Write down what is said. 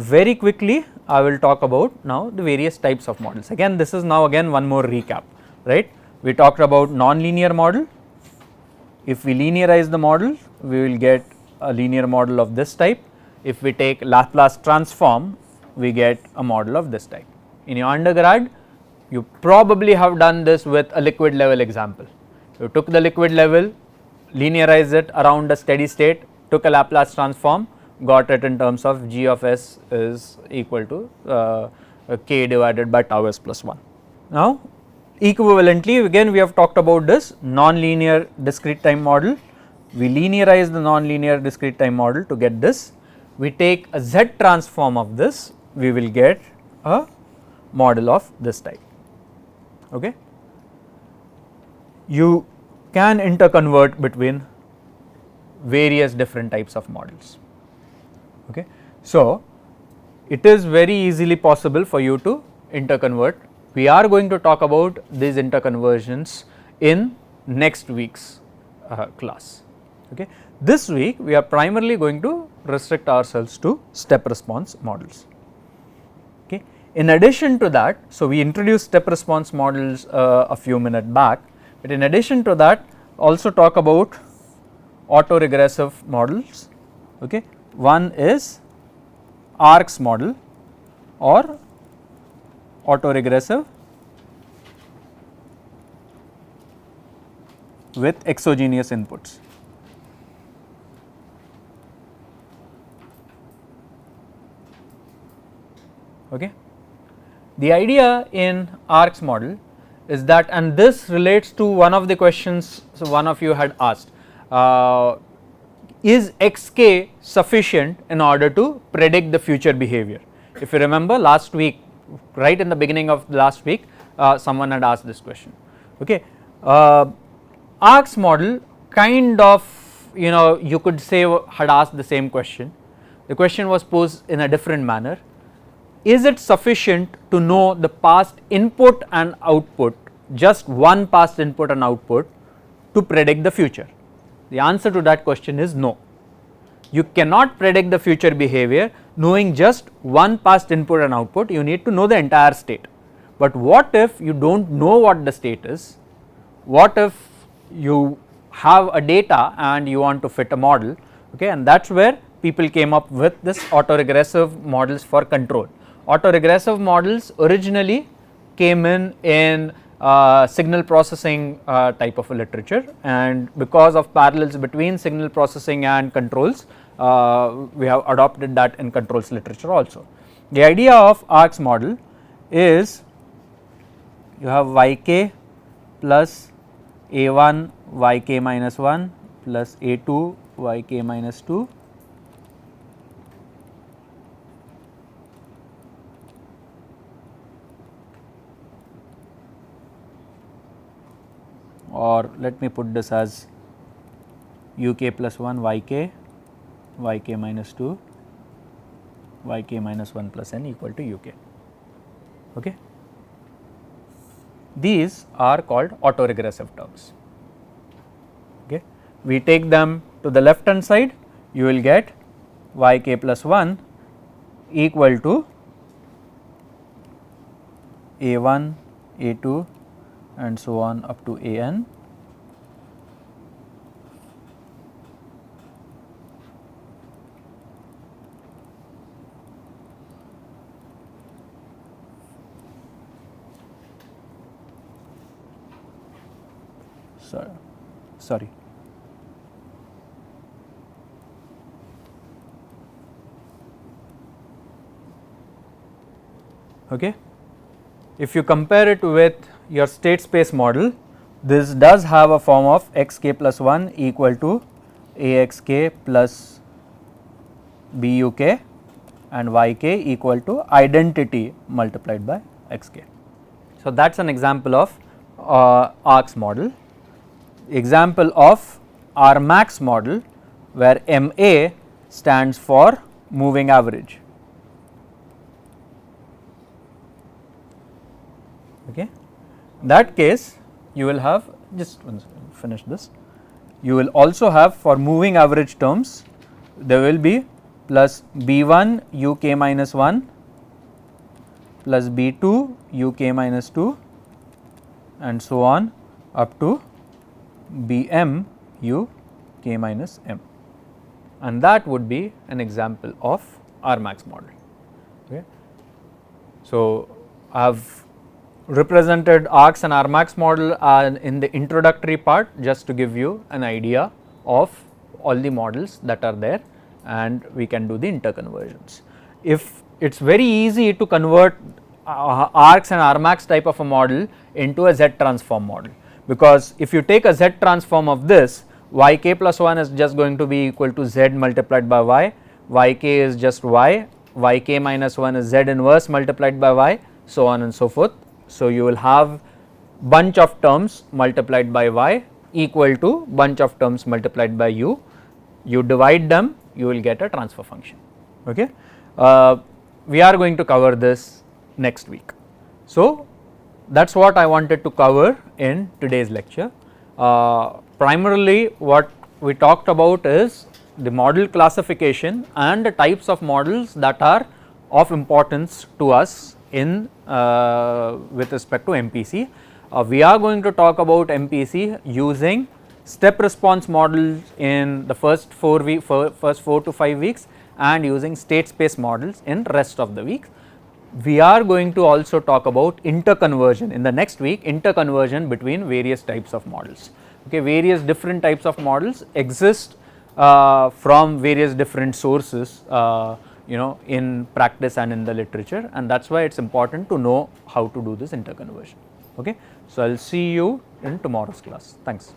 very quickly I will talk about now the various types of models. Again, this is now again one more recap, right. We talked about non-linear model. If we linearize the model, we will get a linear model of this type. If we take Laplace transform, we get a model of this type. In your undergrad, you probably have done this with a liquid level example. You took the liquid level, linearized it around a steady state, took a Laplace transform, got it in terms of g of s is equal to k divided by tau s plus 1. Now, equivalently again we have talked about this non-linear discrete time model. We linearize the non-linear discrete time model to get this. We take a z transform of this, we will get a model of this type. Okay. You can interconvert between various different types of models. Okay. So, it is very easily possible for you to interconvert. We are going to talk about these interconversions in next week's class. Okay. This week we are primarily going to restrict ourselves to step response models. Okay. In addition to that, so we introduced step response models a few minutes back, but in addition to that also talk about autoregressive models. Okay. One is ARCS model or autoregressive with exogenous inputs. Okay. The idea in ARCS model is that, and this relates to one of the questions, so one of you had asked, is xk sufficient in order to predict the future behavior? If you remember last week, right in the beginning of last week, someone had asked this question. Okay. ARCS model kind of, you could say had asked the same question. The question was posed in a different manner. Is it sufficient to know the past input and output, just one past input and output, to predict the future? The answer to that question is no. You cannot predict the future behavior knowing just one past input and output, you need to know the entire state. But what if you do not know what the state is? What if you have a data and you want to fit a model, okay, and that is where people came up with this autoregressive models for control. Autoregressive models originally came in signal processing type of a literature, and because of parallels between signal processing and controls, we have adopted that in controls literature also. The idea of ARCS model is you have yk plus a1 yk minus 1 plus a2 yk minus 2 or let me put this as uk plus 1 yk, yk minus 2, yk minus 1 plus n equal to uk. Okay. These are called autoregressive terms. Okay. We take them to the left hand side, you will get yk plus 1 equal to a1, a2 and so on up to an. Sorry. Okay. If you compare it with your state space model, this does have a form of xk plus 1 equal to axk plus buk and yk equal to identity multiplied by xk. So, that is an example of ARCS model. Example of RMAX model where MA stands for moving average. Okay. In that case you will have, just finish this, you will also have for moving average terms there will be plus B1 uk minus 1 plus B2 uk minus 2 and so on up to Bm uk minus m, and that would be an example of Rmax model. Okay. So, I have represented arcs and Rmax model in the introductory part just to give you an idea of all the models that are there, and we can do the interconversions. If it is very easy to convert arcs and Rmax type of a model into a Z transform model, because if you take a Z transform of this, yk plus 1 is just going to be equal to Z multiplied by y, yk is just y, yk minus 1 is Z inverse multiplied by y, so on and so forth. So, you will have bunch of terms multiplied by y equal to bunch of terms multiplied by u, you divide them, you will get a transfer function. Okay. We are going to cover this next week. So, that is what I wanted to cover in today's lecture. Primarily what we talked about is the model classification and the types of models that are of importance to us in with respect to MPC. We are going to talk about MPC using step response models in the first 4 to 5 weeks and using state space models in rest of the week. We are going to also talk about interconversion in the next week, interconversion between various types of models. Okay, various different types of models exist from various different sources in practice and in the literature, and that is why it is important to know how to do this interconversion. Okay. So, I will see you in tomorrow's class. Thanks.